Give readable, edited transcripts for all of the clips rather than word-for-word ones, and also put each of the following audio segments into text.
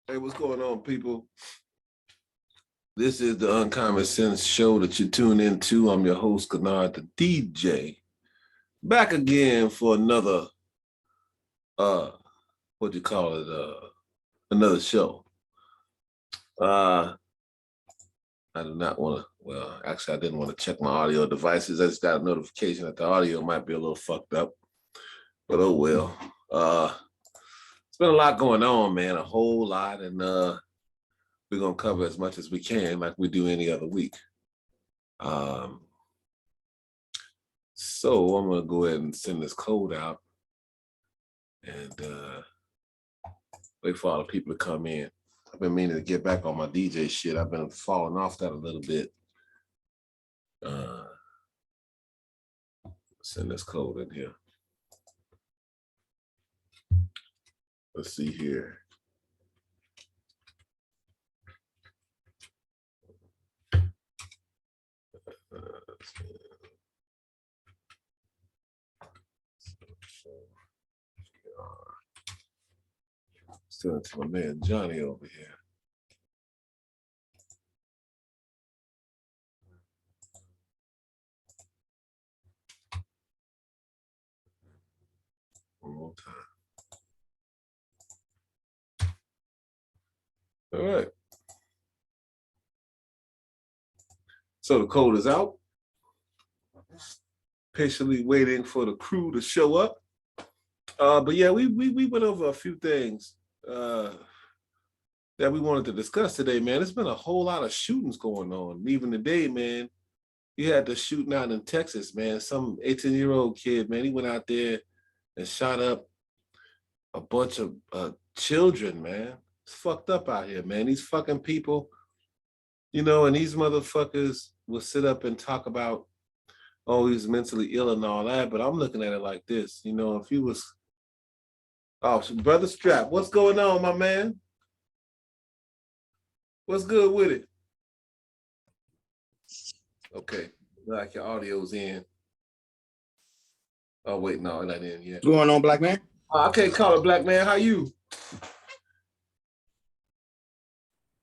Hey, what's going on, people? This is the Uncommon Sense show that you tune into. I'm your host, Kennard, the DJ. Back again for another, uh, what do you call it? Another show. I do not want to, well, actually, I didn't want to check my audio devices. I just got a notification that the audio might be a little fucked up, but oh well. It's been a lot going on, man, a whole lot, and we're going to cover as much as we can like we do any other week. So I'm going to go ahead and send this code out and wait for all the people to come in. I've been meaning to get back on my DJ shit. I've been falling off that a little bit. Send this code in here. Let's see here. Send it to my man Johnny over here. One more time. All right. So the code is out. Patiently waiting for the crew to show up. But yeah, we went over a few things that we wanted to discuss today, man. There's been a whole lot of shootings going on. Even today, man, you had the shooting out in Texas, man. Some 18-year-old kid, man, he went out there and shot up a bunch of children, man. It's fucked up out here, man. These fucking people, you know, and these motherfuckers will sit up and talk about, oh, he's mentally ill and all that, but I'm looking at it like this, you know, if he was, oh, so Brother Strap, what's going on, my man? What's good with it? Okay, like your audio's in. Oh, wait, no, not in yet. What's going on, black man? I can't call it black man, how you?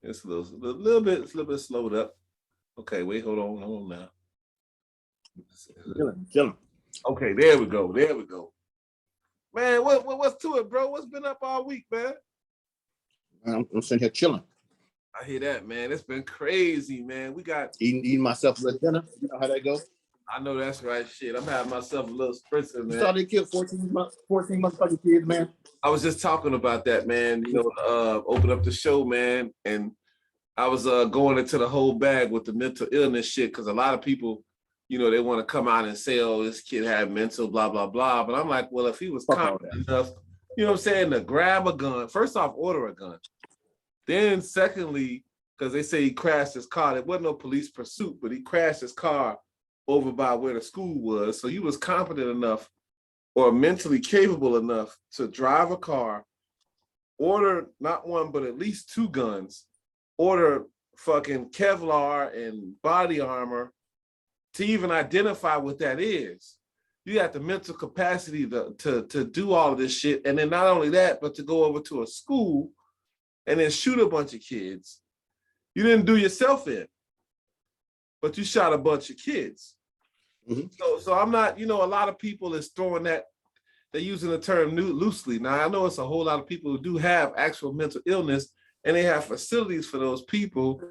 It's a little bit slowed up. Okay, wait, hold on now. Chilling. Okay, there we go. Man, what's to it, bro? What's been up all week, man? I'm sitting here chilling. I hear that, man. It's been crazy, man. We got eating myself a little dinner. You know how that goes. I know that's right, shit. I'm having myself a little spritzer, man. You saw they killed 14 motherfucking kids, man. I was just talking about that, man. You know, open up the show, man, and I was going into the whole bag with the mental illness shit because a lot of people, you know, they want to come out and say, oh, this kid had mental, blah, blah, blah. But I'm like, well, if he was confident enough, you know what I'm saying, to grab a gun, first off, order a gun. Then secondly, because they say he crashed his car, there wasn't no police pursuit, but he crashed his car over by where the school was. So he was confident enough or mentally capable enough to drive a car, order not one, but at least two guns, order fucking Kevlar and body armor to even identify what that is. You got the mental capacity to do all of this shit. And then not only that, but to go over to a school and then shoot a bunch of kids. You didn't do yourself in, but you shot a bunch of kids. Mm-hmm. So I'm not, you know, a lot of people is throwing that, they're using the term loosely. Now, I know it's a whole lot of people who do have actual mental illness and they have facilities for those people.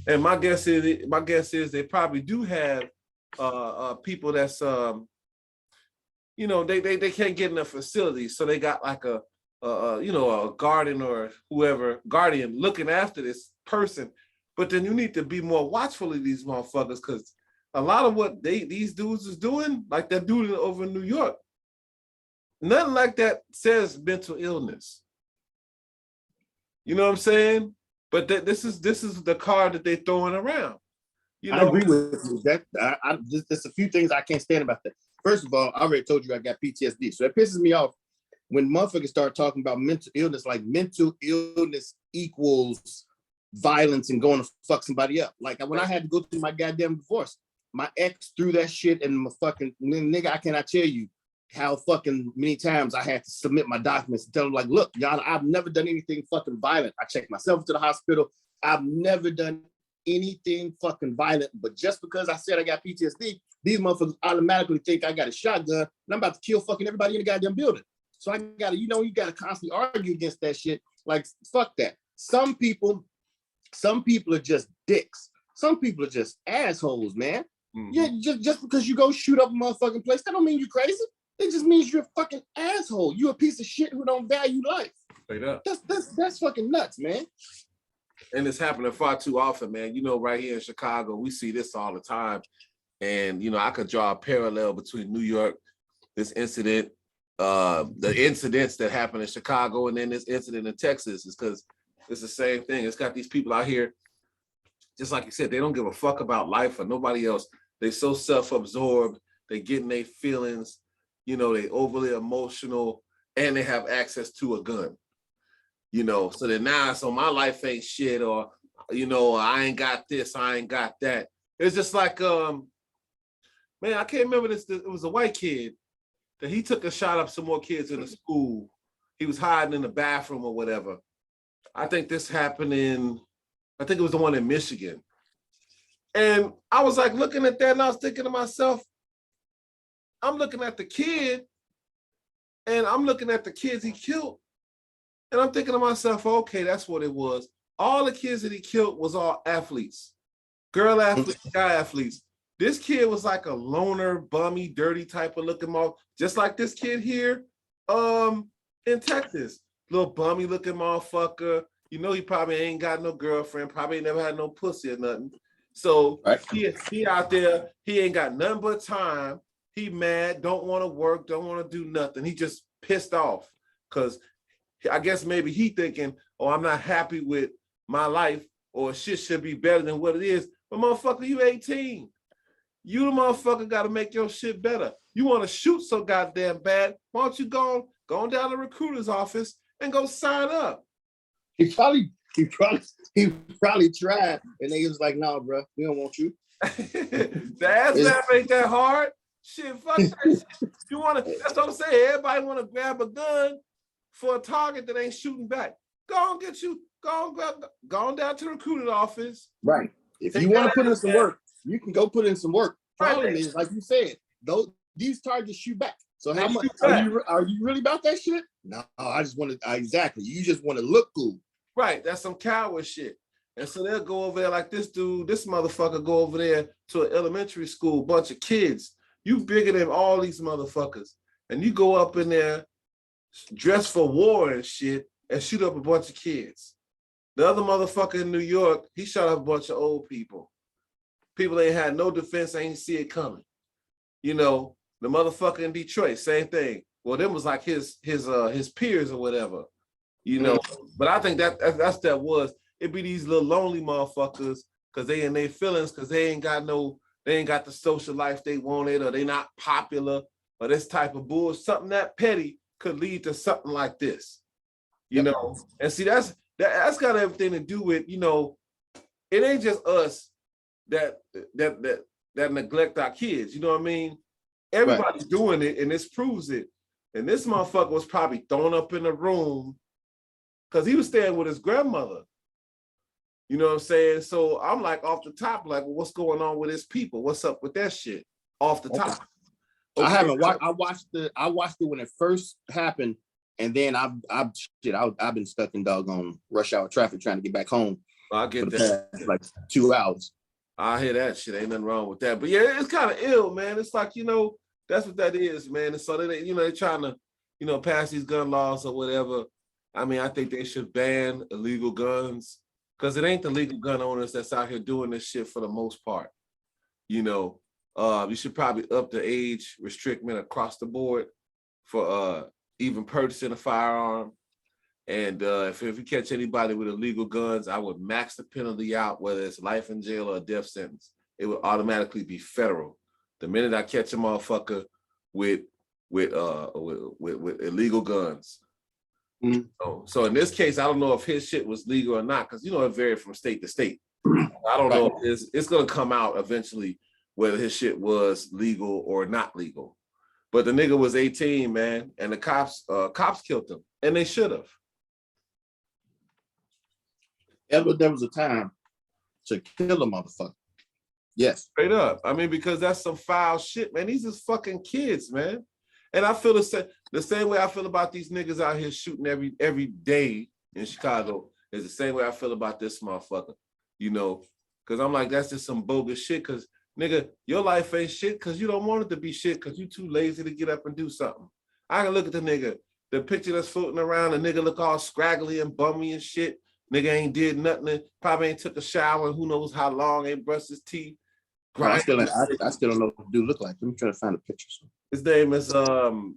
And my guess is they probably do have people that's, you know, they can't get in a facility. So they got like a guardian or guardian looking after this person. But then you need to be more watchful of these motherfuckers because a lot of what these dudes is doing, like that dude over in New York, nothing like that says mental illness. You know what I'm saying? But this is the card that they're throwing around. You know? I agree with you. There's a few things I can't stand about that. First of all, I already told you I got PTSD, so it pisses me off when motherfuckers start talking about mental illness, like mental illness equals violence and going to fuck somebody up. Like when I had to go through my goddamn divorce, my ex threw that shit in my fucking nigga. I cannot tell you how fucking many times I had to submit my documents and tell them, like, look, y'all, I've never done anything fucking violent. I checked myself to the hospital. I've never done anything fucking violent. But just because I said I got PTSD, these motherfuckers automatically think I got a shotgun and I'm about to kill fucking everybody in the goddamn building. So I gotta, you gotta constantly argue against that shit. Like, fuck that. Some people are just dicks. Some people are just assholes, man. Mm-hmm. Yeah, just because you go shoot up a motherfucking place, that don't mean you're crazy. It just means you're a fucking asshole. You're a piece of shit who don't value life. Straight up. That's fucking nuts, man. And it's happening far too often, man. Right here in Chicago, we see this all the time. And, I could draw a parallel between New York, this incident, the incidents that happened in Chicago, and then this incident in Texas, is because it's the same thing. It's got these people out here, just like you said, they don't give a fuck about life or nobody else. They so self-absorbed, they get in their feelings, they overly emotional, and they have access to a gun. So then now, so my life ain't shit, or, I ain't got this, I ain't got that. It's just like, man, I can't remember this. It was a white kid that he took a shot up some more kids in the school. He was hiding in the bathroom or whatever. I think this happened I think it was the one in Michigan. And I was like looking at that and I was thinking to myself, I'm looking at the kid and I'm looking at the kids he killed. And I'm thinking to myself, okay, that's what it was. All the kids that he killed was all athletes, girl athletes, guy athletes. This kid was like a loner, bummy, dirty type of looking motherfucker, just like this kid here in Texas. Little bummy looking motherfucker. He probably ain't got no girlfriend, probably never had no pussy or nothing. So right. he out there, he ain't got nothing but time. He mad, don't want to work, don't want to do nothing. He just pissed off because I guess maybe he thinking, oh, I'm not happy with my life, or shit should be better than what it is. But motherfucker, you 18. You the motherfucker got to make your shit better. You want to shoot so goddamn bad, why don't you go down to the recruiter's office and go sign up? He probably tried, and they was like, "No, bro, we don't want you." The ass laugh ain't that hard. Shit, fuck that shit. You want to? That's what I'm saying. Everybody want to grab a gun for a target that ain't shooting back. Go on down to the recruiter's office. Right. If you want to put in some work, you can go put in some work. Problem is, like you said, these targets shoot back. So how much are you really about that shit? No, I just want to exactly. You just want to look cool. Right. That's some coward shit. And so they'll go over there like this dude, this motherfucker go over there to an elementary school, bunch of kids. You bigger than all these motherfuckers. And you go up in there dressed for war and shit and shoot up a bunch of kids. The other motherfucker in New York, he shot up a bunch of old people. People ain't had no defense, ain't see it coming. The motherfucker in Detroit, same thing. Well, them was like his peers or whatever, But I think that's it be these little lonely motherfuckers because they in their feelings because they ain't got the social life they wanted, or they not popular, or this type of bullshit. Something that petty could lead to something like this, And see, that's got everything to do with, it ain't just us that neglect our kids. You know what I mean? Everybody's right. Doing it, and this proves it. And this motherfucker was probably thrown up in a room because he was staying with his grandmother. You know what I'm saying? So I'm like off the top, like, well, what's going on with his people? What's up with that shit? Off the top. Okay. I haven't watched. I watched it when it first happened, and then I've been stuck in doggone rush hour traffic trying to get back home. I get that. Like 2 hours. I hear that shit. Ain't nothing wrong with that. But yeah, it's kind of ill, man. It's like, that's what that is, man. And so they're trying to, pass these gun laws or whatever. I mean, I think they should ban illegal guns because it ain't the legal gun owners that's out here doing this shit for the most part. You should probably up the age restriction across the board for even purchasing a firearm. And if you catch anybody with illegal guns, I would max the penalty out, whether it's life in jail or a death sentence. It would automatically be federal. The minute I catch a motherfucker with illegal guns. Mm-hmm. So in this case, I don't know if his shit was legal or not, because it varied from state to state. I don't know if it's gonna come out eventually whether his shit was legal or not legal. But the nigga was 18, man, and the cops killed him, and they should have. Ever there was a time to kill a motherfucker. Yes. Straight up. I mean, because that's some foul shit, man. These is fucking kids, man. And I feel the same way I feel about these niggas out here shooting every day in Chicago is the same way I feel about this motherfucker, you know, because I'm like, that's just some bogus shit. Because, nigga, your life ain't shit because you don't want it to be shit because you too lazy to get up and do something. I can look at the nigga, the picture that's floating around, the nigga look all scraggly and bummy and shit. Nigga ain't did nothing, probably ain't took a shower, and who knows how long, ain't brushed his teeth. I still don't know what the dude look like. Let me try to find a picture. His name is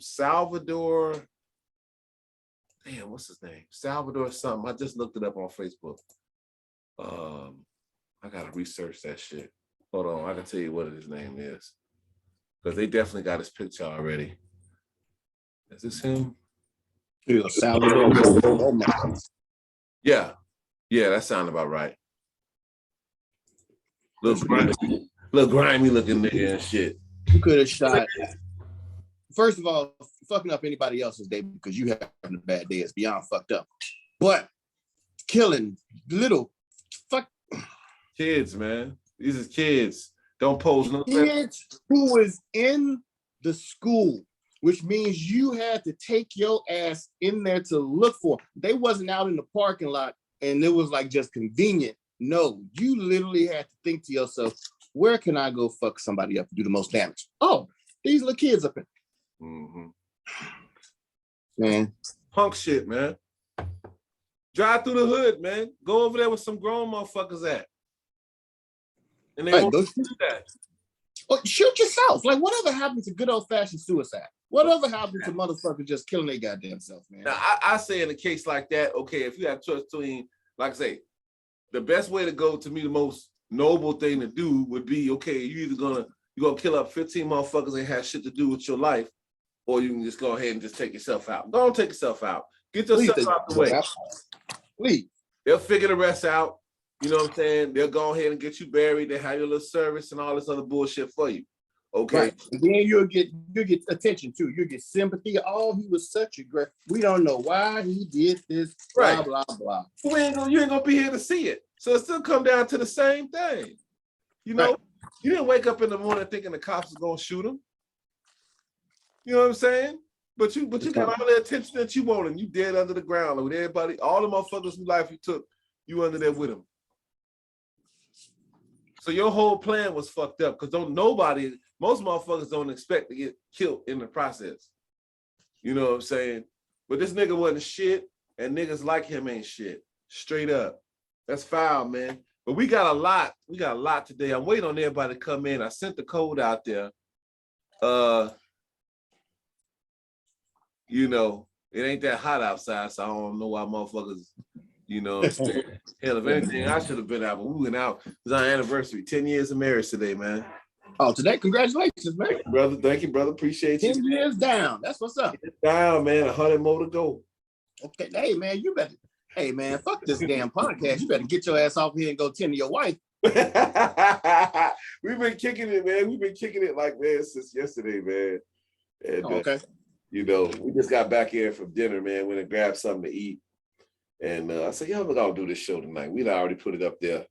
Salvador. Damn, what's his name? Salvador something. I just looked it up on Facebook. I gotta research that shit. Hold on, I can tell you what his name is. Because they definitely got his picture already. Is this him? Salvador. Yeah, that sounds about right. Little grimy looking nigga and shit. You could have shot. First of all, fucking up anybody else's day because you having a bad day is beyond fucked up. But killing little fuck kids, man. These is kids. Don't pose no kids who was in the school, which means you had to take your ass in there to look for. They wasn't out in the parking lot and it was like just convenient. No, you literally had to think to yourself, where can I go fuck somebody up and do the most damage? Oh, these little kids up in. Mm-hmm. Man. Punk shit, man. Drive through the hood, man. Go over there with some grown motherfuckers at. And they won't do that. Oh, shoot yourself. Like, whatever happened to good old-fashioned suicide? Whatever happened to motherfuckers just killing their goddamn self, man? Now, I say in a case like that, okay, if you have choice between, like I say, the best way to go, to me, the most noble thing to do would be, okay, you're gonna kill up 15 motherfuckers and have shit to do with your life, or you can just go ahead and just take yourself out. Go and take yourself out. Get yourself out the way. Please. They'll figure the rest out. You know what I'm saying? They'll go ahead and get you buried. They have your little service and all this other bullshit for you. Okay. Right. And then you'll get attention too. You'll get sympathy. Oh, he was such a great. We don't know why he did this. Blah, blah, blah. You ain't gonna be here to see it. So it still come down to the same thing. You know, You didn't wake up in the morning thinking the cops was gonna shoot him. You know what I'm saying? But you got all the attention that you wanted. And you dead under the ground with everybody, all the motherfuckers whose life you took, you under there with them. So your whole plan was fucked up because most motherfuckers don't expect to get killed in the process. You know what I'm saying? But this nigga wasn't shit, and niggas like him ain't shit. Straight up. That's foul, man. But we got a lot today. I'm waiting on everybody to come in. I sent the code out there. You know, it ain't that hot outside, so I don't know why motherfuckers, you know what I'm saying? Hell, if anything, I should have been out, but we went out. It was our anniversary, 10 years of marriage today, man. Oh, today, congratulations, man. Thank you, brother. Thank you, brother. Appreciate you. 10 years down. That's what's up. Down, man. 100 more to go. Okay, hey, man, hey, man, fuck this damn podcast. You better get your ass off here and go tend to your wife. We've been kicking it, man. We've been kicking it like, man, since yesterday, man. And, okay. You know, we just got back here from dinner, man. Went and grabbed something to eat. And I said, yeah, we're going to do this show tonight. We'd already put it up there.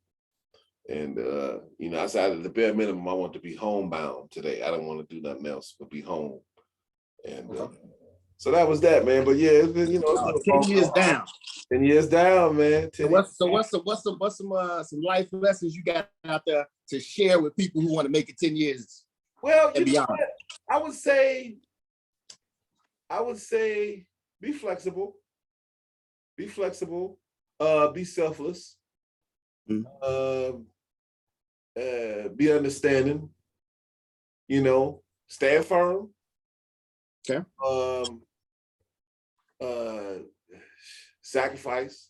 And, you know, I said, at the bare minimum, I want to be homebound today. I don't want to do nothing else but be home. And so that was that, man. But yeah, it's been, you know, it's 10 years down. 10 years down, man. What's some life lessons you got out there to share with people who want to make it 10 years? Well, and beyond. I would say be flexible. Be flexible. Be selfless. Mm-hmm. Be understanding. You know, stand firm. Okay. Sacrifice.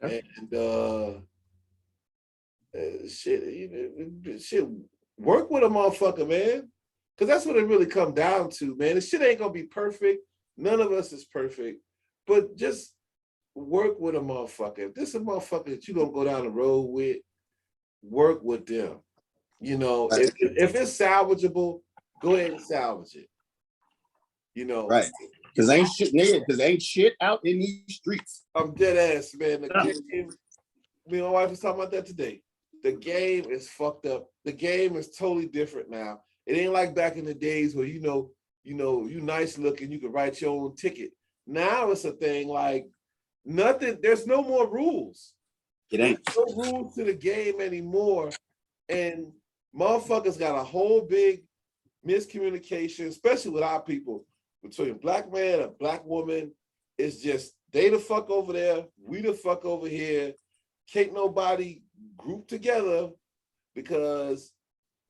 Okay. And shit. Work with a motherfucker, man. Because that's what it really come down to, man. This shit ain't gonna be perfect. None of us is perfect. But just work with a motherfucker. If this is a motherfucker that you gonna go down the road with, work with them. You know, if it's salvageable, go ahead and salvage it. You know, right? Because ain't shit, nigga. Because ain't shit out in these streets. I'm dead ass, man. The game, me and my wife was talking about that today. The game is fucked up. The game is totally different now. It ain't like back in the days where you nice looking, you can write your own ticket. Now it's a thing like nothing. There's no more rules. It ain't. There's no rules to the game anymore, and motherfuckers got a whole big miscommunication, especially with our people, between a black man and a black woman. It's just they the fuck over there, we the fuck over here. Can't nobody group together because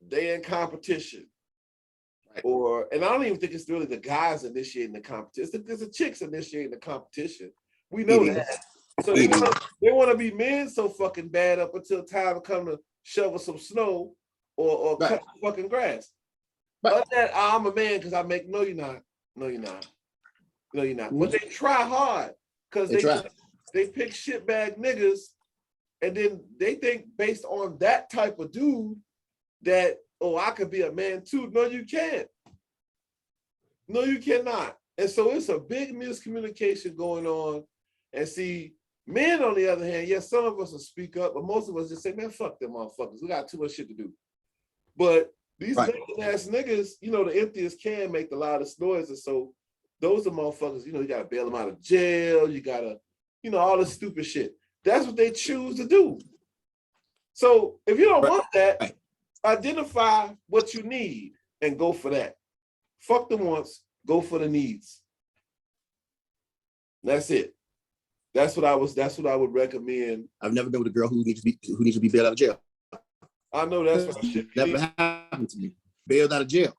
they in competition. Right. And I don't even think it's really the guys initiating the competition. It's the chicks initiating the competition. We know that. So they want to be men so fucking bad up until time to come to shovel some snow or cut the fucking grass. But that I'm a man because I make no, you're not. No, you're not. No, you're not. But they try hard because they pick shitbag niggas, and then they think based on that type of dude that, oh, I could be a man too. No, you can't. No, you cannot. And so it's a big miscommunication going on. And see, men on the other hand, yes, some of us will speak up, but most of us just say, man, fuck them motherfuckers. We got too much shit to do. But these ass niggas, the emptiest can make the loudest noise. And so those are motherfuckers, you gotta bail them out of jail. You gotta, all this stupid shit. That's what they choose to do. So if you don't want that, identify what you need and go for that. Fuck them once, go for the needs. That's it. That's what I would recommend. I've never been with a girl who needs to be bailed out of jail. I know that's what shit never happened to me. Bailed out of jail.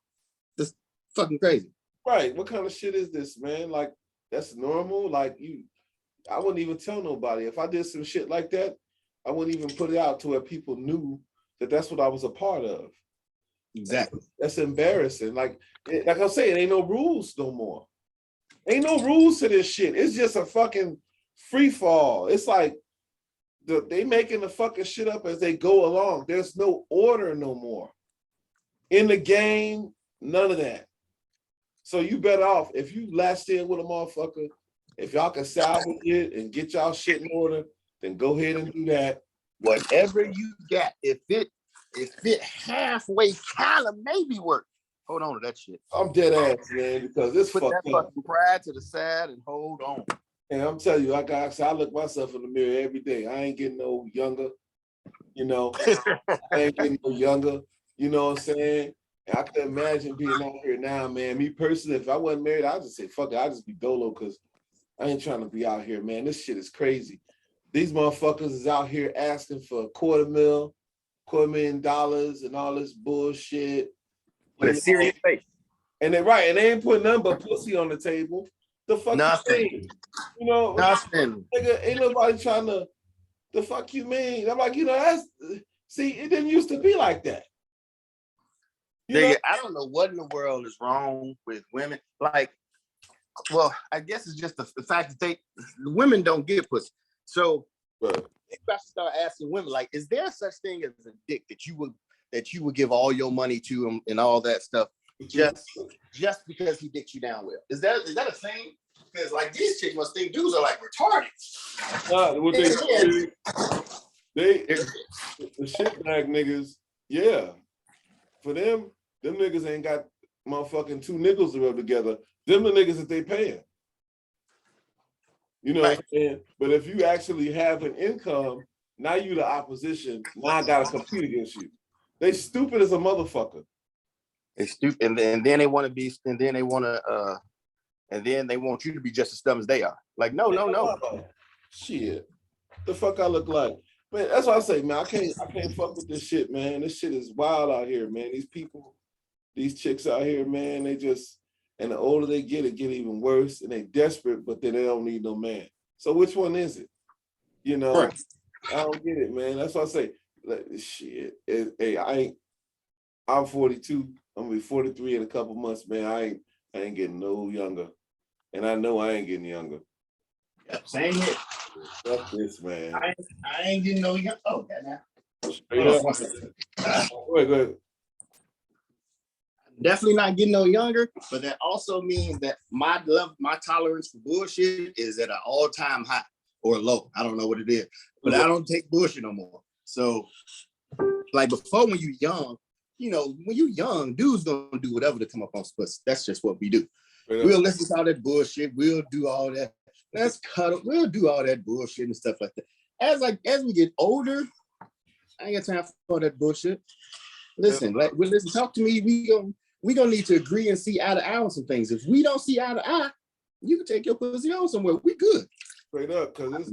That's fucking crazy. Right. What kind of shit is this, man? Like, that's normal. Like, I wouldn't even tell nobody. If I did some shit like that, I wouldn't even put it out to where people knew that that's what I was a part of. Exactly. That's embarrassing. Like I'm saying, ain't no rules no more. Ain't no rules to this shit. It's just a fucking free fall. It's like they making the fucking shit up as they go along. There's no order no more. In the game, none of that. So you better off, if you latched in with a motherfucker, if y'all can salvage it and get y'all shit in order, then go ahead and do that. Whatever you got, if it halfway kind of maybe work, hold on to that shit. I'm dead ass, man, because this put that fucking pride to the side and hold on. And I'm telling you, I look myself in the mirror every day. I ain't getting no younger, I ain't getting no younger, you know what I'm saying? And I can imagine being out here now, man. Me personally, if I wasn't married, I'd just say, fuck it, I'd just be dolo because I ain't trying to be out here, man. This shit is crazy. These motherfuckers is out here asking for $250,000 and all this bullshit. With a serious face. And they ain't putting nothing but pussy on the table. The fuck nothing. You mean? Nothing. Nigga, ain't nobody trying to, the fuck you mean? I'm like, see, it didn't used to be like that. Nigga, I don't know what in the world is wrong with women. Like, well, I guess it's just the fact that women don't get pussy. So you got to start asking women, like, is there such thing as a dick that you would give all your money to him and all that stuff just because he dicked you down well? Is that a thing? Because like these chicks must think dudes are like retarded. What the shitbag niggas, yeah. For them niggas ain't got motherfucking two nickels to rub together. Them the niggas that they paying. You know what I'm saying? But if you actually have an income, now you the opposition. Now I gotta compete against you. They stupid as a motherfucker. They stupid, and then they want to be, and then they want to, and then they want you to be just as dumb as they are. Like, no. Shit, the fuck I look like, man. That's what I say, man. I can't fuck with this shit, man. This shit is wild out here, man. These people, these chicks out here, man. They just, and the older they get, it get even worse, and they desperate, but then they don't need no man. So which one is it? I don't get it, man. That's what I say. Like, shit, I'm 42. I'm gonna be 43 in a couple months, man. I ain't getting no younger, and I know I ain't getting younger. Yep, same here. Fuck this, man. I ain't getting no younger. Oh, yeah, now. Straight up. Go ahead. Definitely not getting no younger, but that also means that my tolerance for bullshit is at an all-time high or low. I don't know what it is, but I don't take bullshit no more. So, like before, when you're young, when you're young, dudes gonna do whatever to come up on pussy. That's just what we do. Yeah. We'll listen to all that bullshit. We'll do all that. Let's cuddle. We'll do all that bullshit and stuff like that. As we get older, I ain't got time for that bullshit. Listen, talk to me. We gonna need to agree and see eye to eye on some things. If we don't see eye to eye, you can take your pussy on somewhere. We good. Straight up, because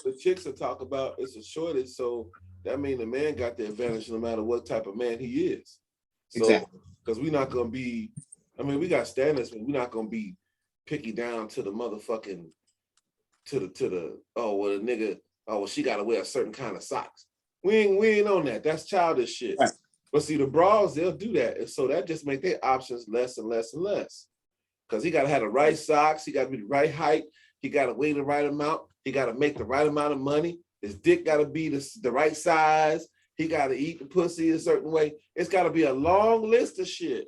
the chicks will talk about it's a shortage, so that means the man got the advantage no matter what type of man he is. So, exactly. Because we're not gonna be, we got standards, but we're not gonna be picky down to the motherfucking to the the nigga, she gotta wear a certain kind of socks. We ain't on that. That's childish shit. Right. But see, the bras, they'll do that. And so that just make their options less and less and less. Because he got to have the right socks. He got to be the right height. He got to weigh the right amount. He got to make the right amount of money. His dick got to be the right size. He got to eat the pussy a certain way. It's got to be a long list of shit.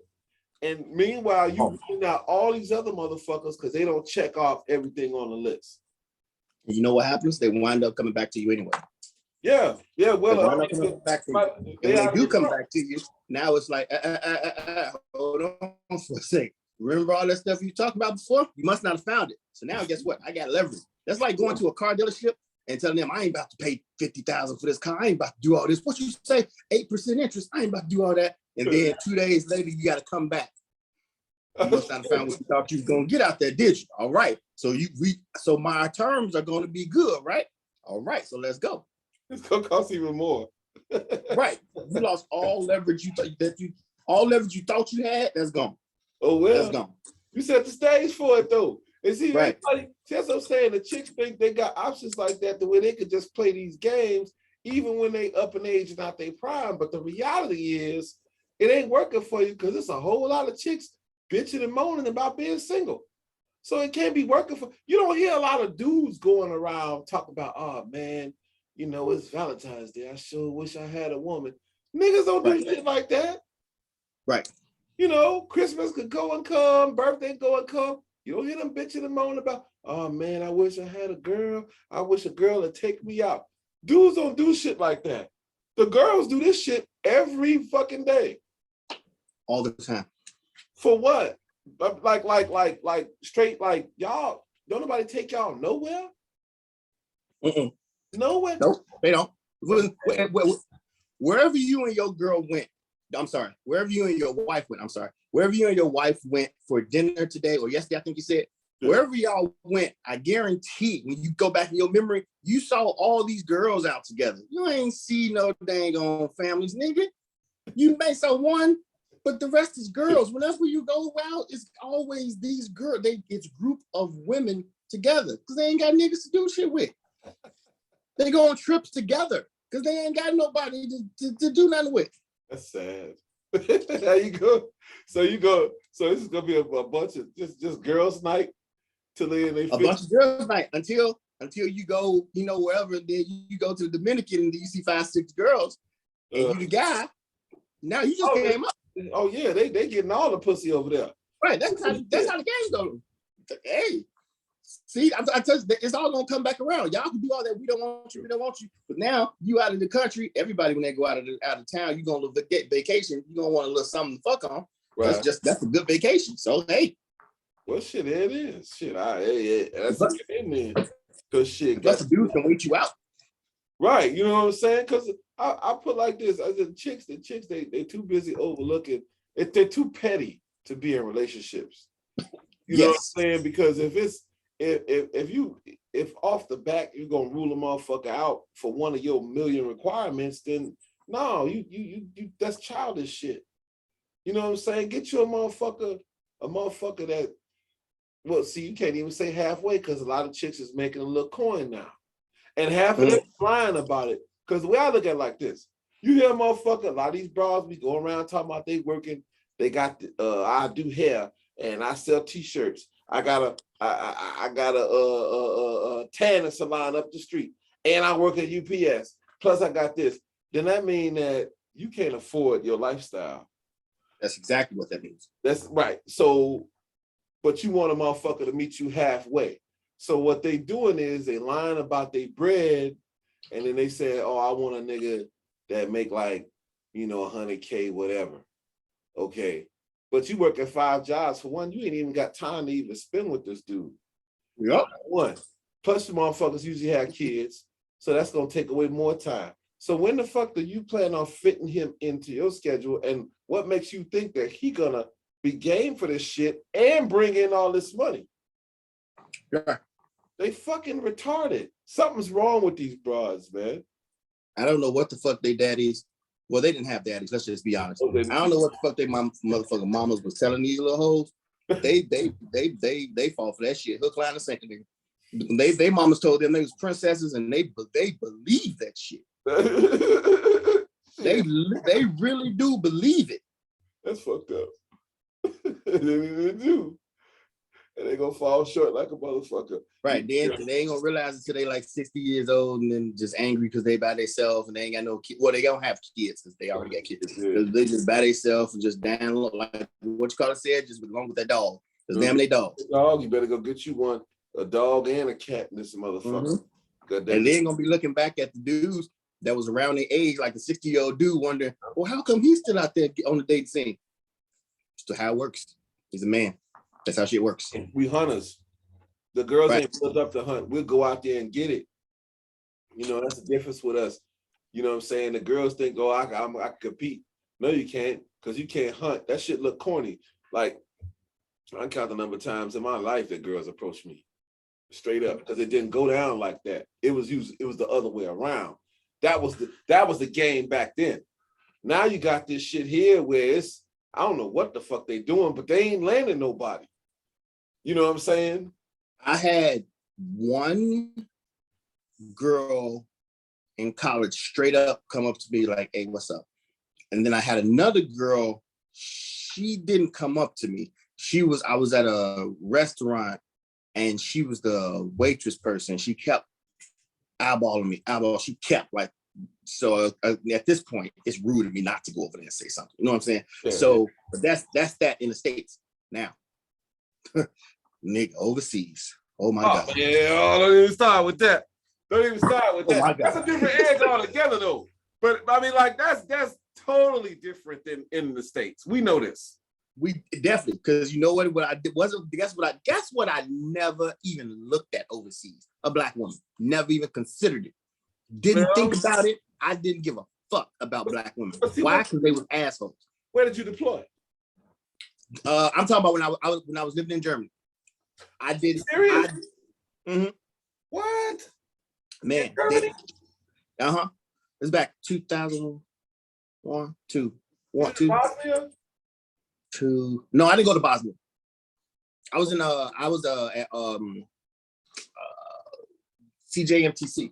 And meanwhile, you bring out all these other motherfuckers because they don't check off everything on the list. You know what happens? They wind up coming back to you anyway. Yeah. Well, when they do come back to you, now it's like, hold on for a sec. Remember all that stuff you talked about before? You must not have found it. So now guess what? I got leverage. That's like going to a car dealership and telling them I ain't about to pay $50,000 for this car. I ain't about to do all this. What you say? 8% interest. I ain't about to do all that. And then 2 days later, you got to come back. You must not have found what you thought you was gonna get out there, did you? All right. So so my terms are gonna be good, right? All right. So let's go. It's gonna cost even more. Right. You lost all leverage all leverage you thought you had. That's gone. Oh well. That's gone. You set the stage for it though. And see, right. That's what I'm saying. The chicks think they got options like that, the way they could just play these games, even when they up in age and not their prime. But the reality is, it ain't working for you because it's a whole lot of chicks bitching and moaning about being single. So it can't be working for you. Don't hear a lot of dudes going around talking about, oh man, it's Valentine's Day. I sure wish I had a woman. Niggas don't do shit like that. Right. Christmas could go and come, birthday go and come. You don't hear them bitching and moaning about, oh man, I wish I had a girl. I wish a girl would take me out. Dudes don't do shit like that. The girls do this shit every fucking day. All the time. For what? Like straight, like y'all, don't nobody take y'all nowhere? Mm-mm. Nowhere? Nope, they don't. Wherever you and your girl went, wherever you and your wife went for dinner today or yesterday, I think you said, wherever y'all went, I guarantee when you go back in your memory, you saw all these girls out together. You ain't see no dang on families, nigga. You may saw one, but the rest is girls. Whenever you go out, it's always these girls. It's a group of women together because they ain't got niggas to do shit with. They go on trips together because they ain't got nobody to do nothing with. That's sad. How you go? So this is gonna be a bunch of just girls' night till they a bunch of girls' night until you go, wherever. Then you go to the Dominican and you see 5-6 girls, and you the guy. Now you just came up. Oh yeah, they getting all the pussy over there. Right. That's how the game goes. Hey. See, I tell you, it's all gonna come back around. Y'all can do all that. We don't want you. But now you out of the country. Everybody, when they go out of town, you gonna get vacation. You gonna want a little something to fuck on. Right. That's a good vacation. So hey, well, shit, it is. Shit, that's in there. Cause shit, that's the dude can wait you out. Right. You know what I'm saying? Cause I put like this: as the chicks, they too busy overlooking. They're too petty to be in relationships. You know what I'm saying? Because if off the back you're gonna rule a motherfucker out for one of your million requirements, then no, you that's childish shit. You know what I'm saying? Get you a motherfucker that, well, see, you can't even say halfway because a lot of chicks is making a little coin now, and half of them lying about it. Because the way I look at it like this, you hear a motherfucker, a lot of these bras be going around talking about they working, they got I do hair and I sell t-shirts. I got a tanning salon up the street, and I work at UPS. Plus, I got this. Then that mean that you can't afford your lifestyle. That's exactly what that means. That's right. So, but you want a motherfucker to meet you halfway. So what they doing is they lying about their bread, and then they say, oh, I want a nigga that make like, you know, 100K, whatever. Okay. But you work at 5 jobs. For one, you ain't even got time to even spend with this dude. Yep. One. Plus, the motherfuckers usually have kids. So that's going to take away more time. So when the fuck do you plan on fitting him into your schedule? And what makes you think that he going to be game for this shit and bring in all this money? Yeah. They fucking retarded. Something's wrong with these broads, man. I don't know what the fuck they daddies. Well, they didn't have daddies. Let's just be honest. I don't know what the fuck they motherfucking mamas was telling these little hoes. They fall for that shit. Hook, line, and sinker, nigga. They mamas told them they was princesses, and they believe that shit. They really do believe it. That's fucked up. They do. And they gonna fall short like a motherfucker. Right. They ain't gonna realize it till they like 60 years old and then just angry because they by themselves and they ain't got no kids. Well, they don't have kids because they already got kids. They just by themselves and just down like what you call it said, just along with that dog. Because damn they dog. Dog, you better go get you one, a dog and a cat in this motherfucker. And they ain't gonna be looking back at the dudes that was around their age, like a 60-year-old dude, wondering, well, how come he's still out there on the date scene? It's how it works. He's a man. That's how shit works. We hunters. The girls ain't built up to hunt. We'll go out there and get it. You know, that's the difference with us. You know what I'm saying? The girls think, oh, I can compete. No, you can't, because you can't hunt. That shit look corny. Like, I count the number of times in my life that girls approached me. Straight up. Because it didn't go down like that. It was the other way around. That was the game back then. Now you got this shit here where it's, I don't know what the fuck they doing, but they ain't landing nobody. You know what I'm saying? I had one girl in college straight up come up to me like, hey, what's up? And then I had another girl, she didn't come up to me. I was at a restaurant and she was the waitress person. She kept eyeballing me, she kept like, so at this point, it's rude of me not to go over there and say something. You know what I'm saying? Yeah. So, but that's that in the States. Now, nigga, overseas. Oh my God. Yeah, don't even start with that. Don't even start with that. That's a different edge altogether, though. But I mean, like that's totally different than in the States. We know this. We definitely, because you know what I did wasn't. Guess what I never even looked at overseas. A black woman. Never even considered it. Didn't think about it. I didn't give a fuck about black women. Why? Because they were assholes. Where did you deploy? I'm talking about when I was living in Germany. I did. Serious? What? Man. It's back 2001, 2. Bosnia? 2. No, I didn't go to Bosnia. I was at CJMTC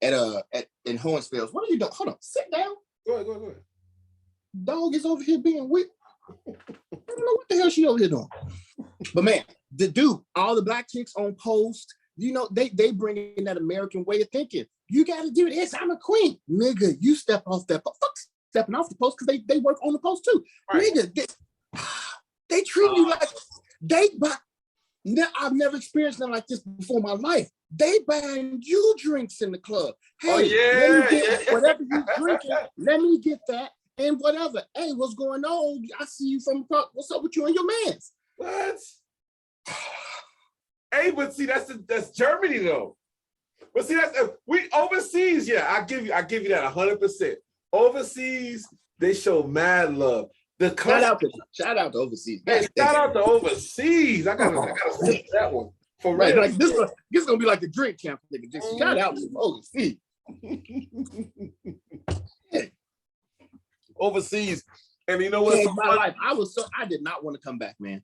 in Hornsfields. What are you doing? Hold on, sit down. Go ahead. Dog is over here being weird. I don't know what the hell she over here doing. But man, the dude, all the black chicks on post, you know, they bring in that American way of thinking. You got to do this. I'm a queen. Nigga, you step off that post. Fuck stepping off the post because they work on the post too. Right. Nigga, they treat you like I've never experienced nothing like this before in my life. They buying you drinks in the club. Hey, let me get whatever you drinking. Let me get that and whatever. Hey, what's going on? I see you from what's up with you and your mans? What? Hey, but see, that's Germany though. But see, that's we overseas. Yeah, I give you that 100%. Overseas, they show mad love. Shout out to overseas. Hey, shout out to overseas. I gotta see that one. For right, like this is gonna be like a drink camp. Just shout out to overseas. Overseas, and you know what? Yeah, my life, I did not want to come back, man.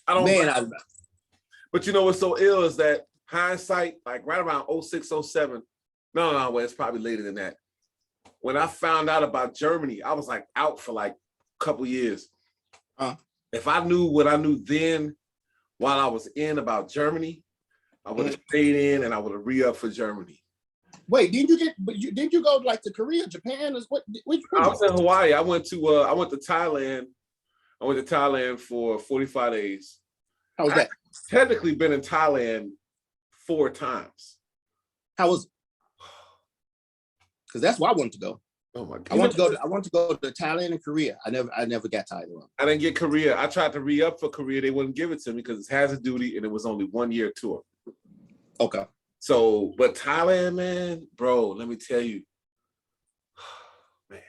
But you know what's so ill is that hindsight, like right around 06, 07. No, well, it's probably later than that. When I found out about Germany, I was like out for like a couple years. If I knew what I knew then while I was in about Germany, I would have stayed in and I would have re-upped for Germany. Wait, didn't you go like to Korea, Japan? I was in Hawaii. I went to Thailand I went to Thailand for 45 days. How was that? Technically been in Thailand 4 times. How was it? Because that's where I wanted to go. Oh my God. I want to go to Thailand and Korea. I never got Thailand. I didn't get Korea. I tried to re-up for Korea. They wouldn't give it to me because it's hazard duty and it was only 1 year tour. Okay. So, but Thailand, man, bro, let me tell you, man,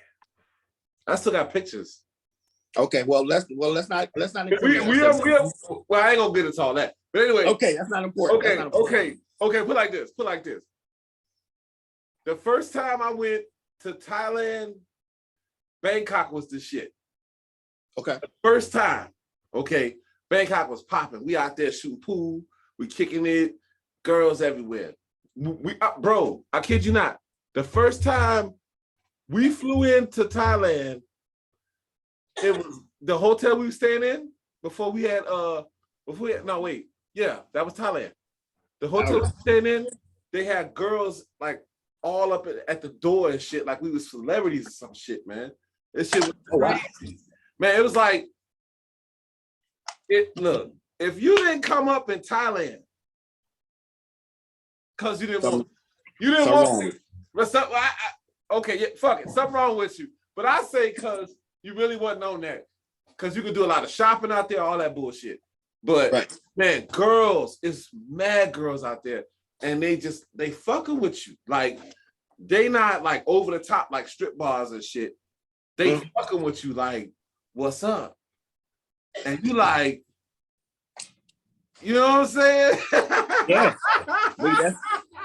I still got pictures. Okay, well let's not Well, I ain't gonna get into all that. But anyway, okay, that's not important. Okay. Put like this. The first time I went to Thailand, Bangkok was the shit. Okay. The first time, okay, Bangkok was popping. We out there shooting pool, we kicking it, girls everywhere. Bro, I kid you not. The first time we flew into Thailand, it was the hotel we were staying in before we had that was Thailand. The hotel we were staying in, they had girls like all up at the door and shit, like we was celebrities or some shit, man. This shit was crazy. Man, it was like, look, if you didn't come up in Thailand, because you didn't want fuck it, something wrong with you. But I say because you really wasn't on that. Because you could do a lot of shopping out there, all that bullshit. But man, it's mad girls out there. And they fucking with you. Like, they not like over the top like strip bars and shit. They fucking with you like, what's up? And you like, you know what I'm saying? Yeah.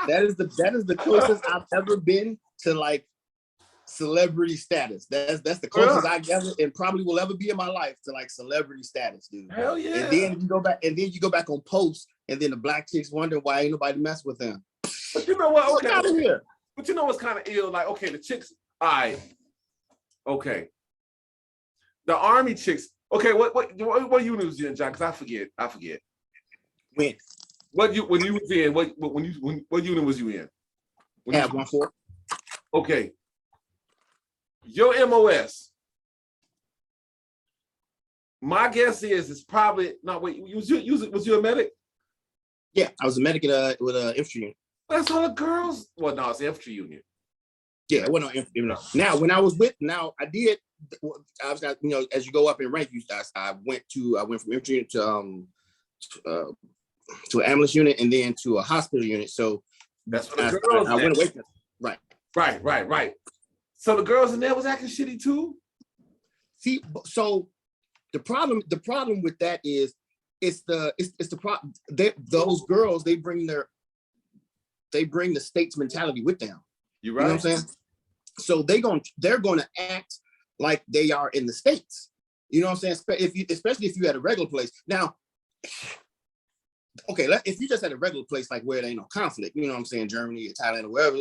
That is the closest I've ever been to like celebrity status. That's the closest I ever and probably will ever be in my life to like celebrity status, dude. Hell yeah. And then you go back on post, and then the black chicks wonder why ain't nobody mess with them. But you know what? Okay. Get out of here. But you know what's kind of ill? Like, okay, the chicks, all right. Okay. The army chicks. Okay, what unit was you in, John? Because I forget. When you was in? What unit was you in? Yeah, 1-4. Okay. Your MOS. My guess is it's probably no. Wait, was you a medic? Yeah, I was a medic with an infantry unit. That's all the girls. Well, no, it's the infantry unit. Yeah, it wasn't on infantry unit. Now, when I was I did. I was, as you go up in rank, I went from infantry unit to an ambulance unit and then to a hospital unit. So that's what the girls. I went away from it. Right. So the girls in there was acting shitty too. See, so the problem with that is it's the problem. Those girls they bring the state's mentality with them. You're right. You know what I'm saying? So they're gonna act like they are in the States. You know what I'm saying? Especially if you had a regular place. Now, okay, if you just had a regular place like where there ain't no conflict, you know what I'm saying, Germany or Thailand or whatever,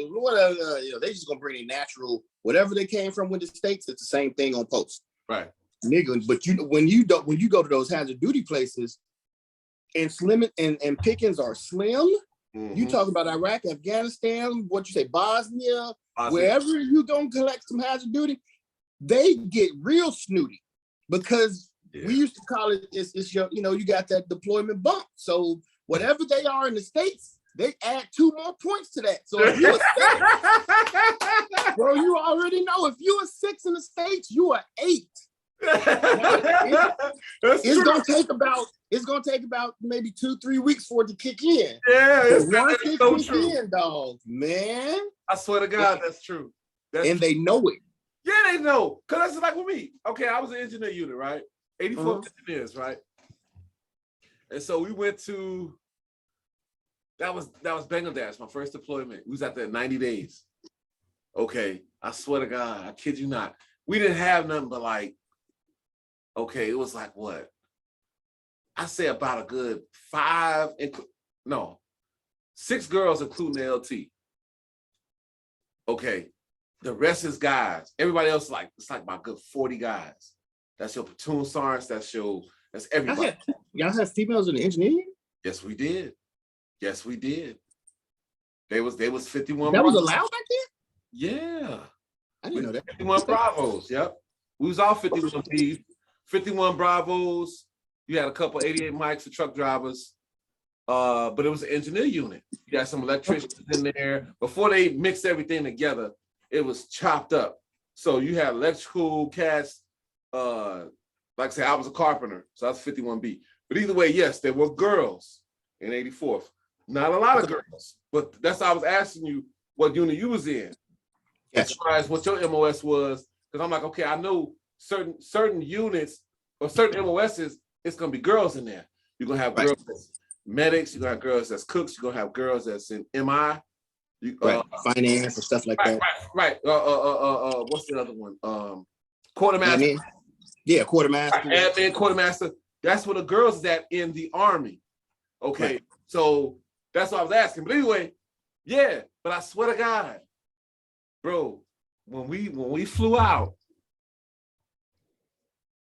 they just gonna bring a natural whatever they came from with the States. It's the same thing on post, right, nigga. But when you go to those hazard duty places, and slim and pickings are slim. Mm-hmm. You talk about Iraq, Afghanistan, what you say, Bosnia, wherever you gonna collect some hazard duty, they get real snooty because we used to call it, it's your, you got that deployment bump. So whatever they are in the States, they add 2 more points to that. So if you're a 6, bro, you already know if you're a 6 in the States, you are 8. It's gonna take about maybe 2-3 weeks for it to kick in. Yeah, once it kicks in, dog, man. I swear to God, that's true. They know it. Yeah, they know. Cause that's like with me. Okay, I was an engineer unit, right? 84 engineers, right? And so we went to that was Bangladesh, my first deployment. We was out there 90 days. Okay, I swear to God, I kid you not. We didn't have nothing but like, okay, it was like what? I say about a good 6 girls, including the LT. Okay, the rest is guys. Everybody else it's like about good 40 guys. That's your platoon sergeants. That's everybody. Y'all have females in the engineering? Yes, we did. They was 51. That was allowed back then? Yeah. I didn't know that. 51 Bravos. Yep. We was all 51 Bs. 51 Bravos. You had a couple 88 mics for truck drivers. But it was an engineer unit. You had some electricians in there. Before they mixed everything together, it was chopped up. So you had electrical cats. Like I said, I was a carpenter, so I was 51B. But either way, yes, there were girls in 84th. Not a lot of girls, but that's why I was asking you what unit you was in. Yes. As far as what your MOS was, because I'm like, okay, I know certain units or certain MOSs, it's gonna be girls in there. You're gonna have girls that's medics, you're gonna have girls that's cooks, you're gonna have girls that's in MI. Finance and stuff like that. Right. What's the other one? Quartermaster. Admin. Yeah, quartermaster. Admin, quartermaster. That's where the girls is at in the Army. Okay, so that's what I was asking. But anyway, yeah. But I swear to God, bro, when we flew out,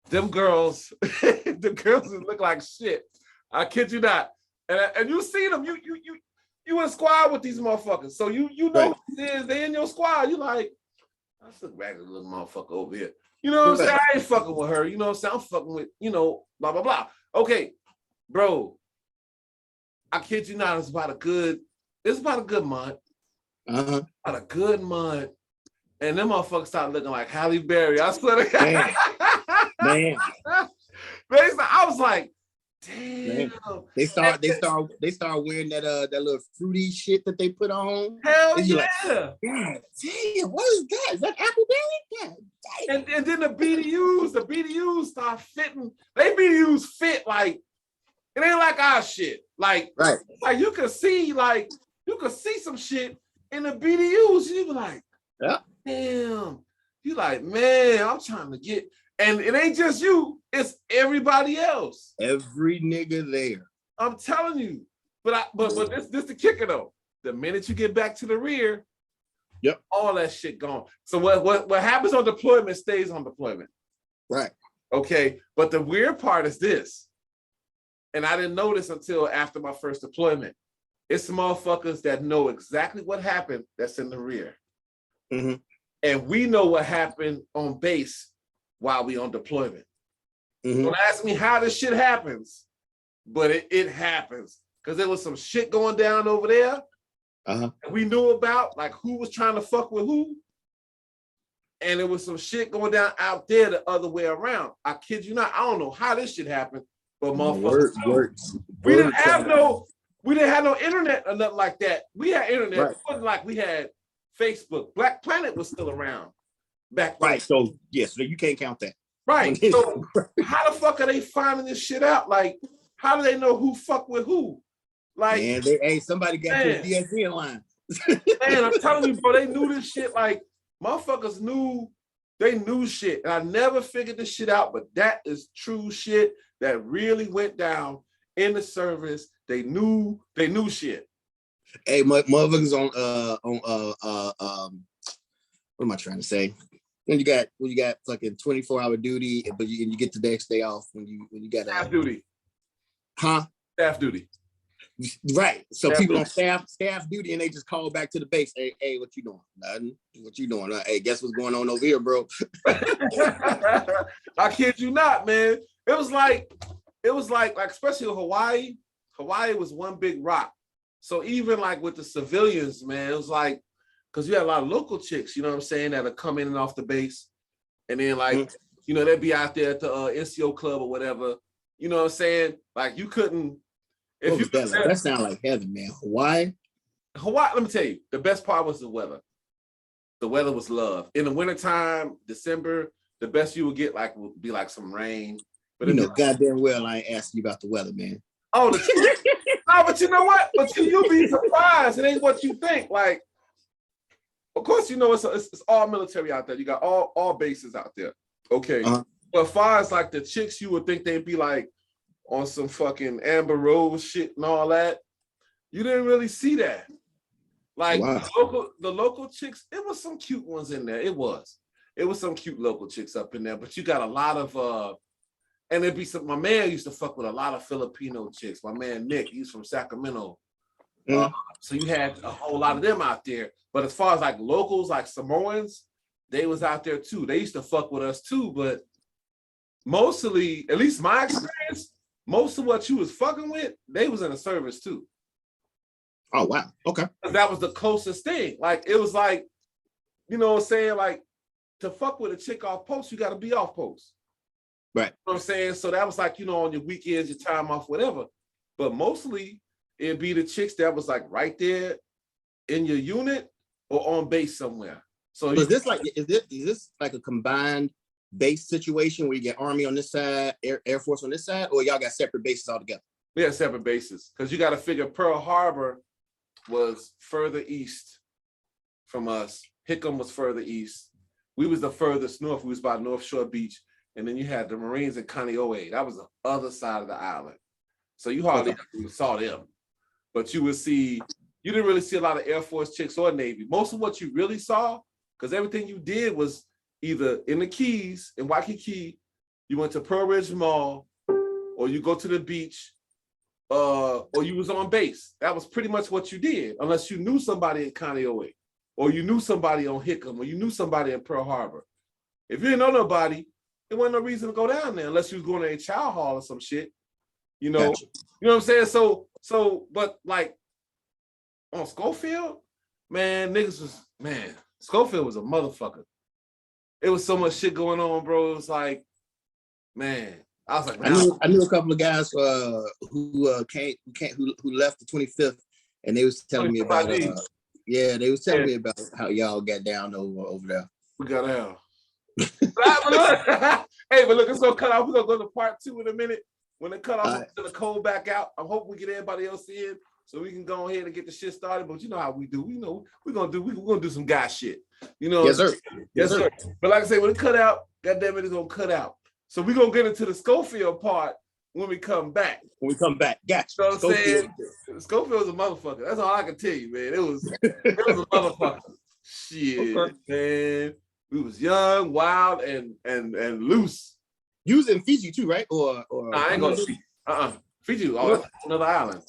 them girls, the girls look like shit. I kid you not. And you see them, you in squad with these motherfuckers. So you know they in your squad. You like, that's a regular little motherfucker over here. You know what I'm saying? I ain't fucking with her. You know what I'm saying? I'm fucking with, blah, blah, blah. Okay, bro. I kid you not, it's about a good month. Uh-huh. About a good month. And them motherfuckers started looking like Halle Berry. I swear to God. Man. I was like, damn. Man. They start wearing that little fruity shit that they put on. Hell yeah. Like, God damn, what is that? Is that Appleberry? God damn. And then the BDUs start fitting. They BDUs fit like, it ain't like our shit. Like you could see some shit in the BDUs. You be like, damn. You like, man, I'm trying to get, and it ain't just you, it's everybody else. Every nigga there. I'm telling you. But this the kicker though. The minute you get back to the rear, all that shit gone. So what happens on deployment stays on deployment. Right. Okay. But the weird part is this. And I didn't know this until after my first deployment. It's motherfuckers that know exactly what happened that's in the rear. Mm-hmm. And we know what happened on base while we on deployment. Mm-hmm. Don't ask me how this shit happens, but it happens. Because there was some shit going down over there that we knew about, like who was trying to fuck with who. And there was some shit going down out there the other way around. I kid you not. I don't know how this shit happened. But motherfuckers, we didn't have no internet or nothing like that. We had internet. It wasn't like we had Facebook. Black Planet was still around back then. Right. So yes, so you can't count that. Right. So how the fuck are they finding this shit out? Like, how do they know who fuck with who? Like, man, somebody got your DSN line. Man, I'm telling you, bro, they knew this shit. Like, motherfuckers knew shit. And I never figured this shit out, but that is true shit. That really went down in the service. They knew shit. Hey, motherfuckers what am I trying to say? When you got fucking 24-hour duty, but you get the next day off when you got staff duty. Huh? Staff duty. Right. So staff people duty. On staff duty, and they just call back to the base. Hey, what you doing? Nothing. What you doing? Hey, guess what's going on over here, bro? I kid you not, man. It was like especially Hawaii. Hawaii was one big rock. So even like with the civilians, man, it was like, because you had a lot of local chicks, you know what I'm saying, that are coming in and off the base. And then like, they'd be out there at the NCO club or whatever. You know what I'm saying? Like you couldn't. That sounds like heaven, man. Hawaii, let me tell you, the best part was the weather. The weather was love. In the wintertime, December, the best you would get would be like some rain. But goddamn well I ain't asking you about the weather, man. Oh, no, but you know what? But you'll be surprised. It ain't what you think. Like, of course, it's all military out there. You got all bases out there. Okay. But as far as like the chicks, you would think they'd be like on some fucking Amber Rose shit and all that. You didn't really see that. Like the local chicks, it was some cute ones in there. It was some cute local chicks up in there, but you got a lot of and it'd be my man used to fuck with a lot of Filipino chicks. My man Nick, he's from Sacramento. So you had a whole lot of them out there. But as far as like locals, like Samoans, they was out there too. They used to fuck with us too, but mostly, at least my experience, most of what you was fucking with, they was in the service too. Oh wow. Okay. That was the closest thing. Like it was like, you know what I'm saying? Like to fuck with a chick off post, you gotta be off post. Right. You know what I'm saying? So that was like, you know, on your weekends, your time off, whatever. But mostly it'd be the chicks that was like right there in your unit or on base somewhere. So is this like a combined base situation where you get Army on this side, Air Force on this side, or y'all got separate bases altogether? we had separate bases because you got to figure Pearl Harbor was further east from us. Hickam was further east. We was the furthest north. We was by North Shore Beach. And then you had the Marines in Kaneohe. That was the other side of the island. So you hardly saw them. But you would see, you didn't really see a lot of Air Force chicks or Navy. Most of what you really saw, because everything you did was either in the Keys, in Waikiki, you went to Pearl Ridge Mall, or you go to the beach, or you was on base. That was pretty much what you did, unless you knew somebody in Kaneohe, or you knew somebody on Hickam, or you knew somebody in Pearl Harbor. If you didn't know nobody, there wasn't no reason to go down there unless you was going to a chow hall or some shit. You know, Gotcha. You know what I'm saying? So, but like on Schofield, man, niggas was, man, Schofield was a motherfucker. It was so much shit going on, bro. It was like, man, I was like, man, I knew a couple of guys who left the 25th, and they was telling me about they was telling me about how y'all got down over there. We got out. Hey, but look, it's gonna cut off. We're gonna go to part 2 in a minute. When it cut off, we're gonna code back out. I'm hoping we get everybody else in so we can go ahead and get the shit started. But you know how we do. We know we're gonna do some guy shit. You know, yes, sir. Yes, sir. But like I say, when it cut out, goddamn it, it's gonna cut out. So we're gonna get into the Schofield part when we come back. Gotcha. You know what I'm saying? Schofield's a motherfucker. That's all I can tell you, man. It was a motherfucker. Shit, man. We was young, wild, and loose. You was in Fiji too, right? Or nah, I ain't going to Fiji. Fiji, that's another island.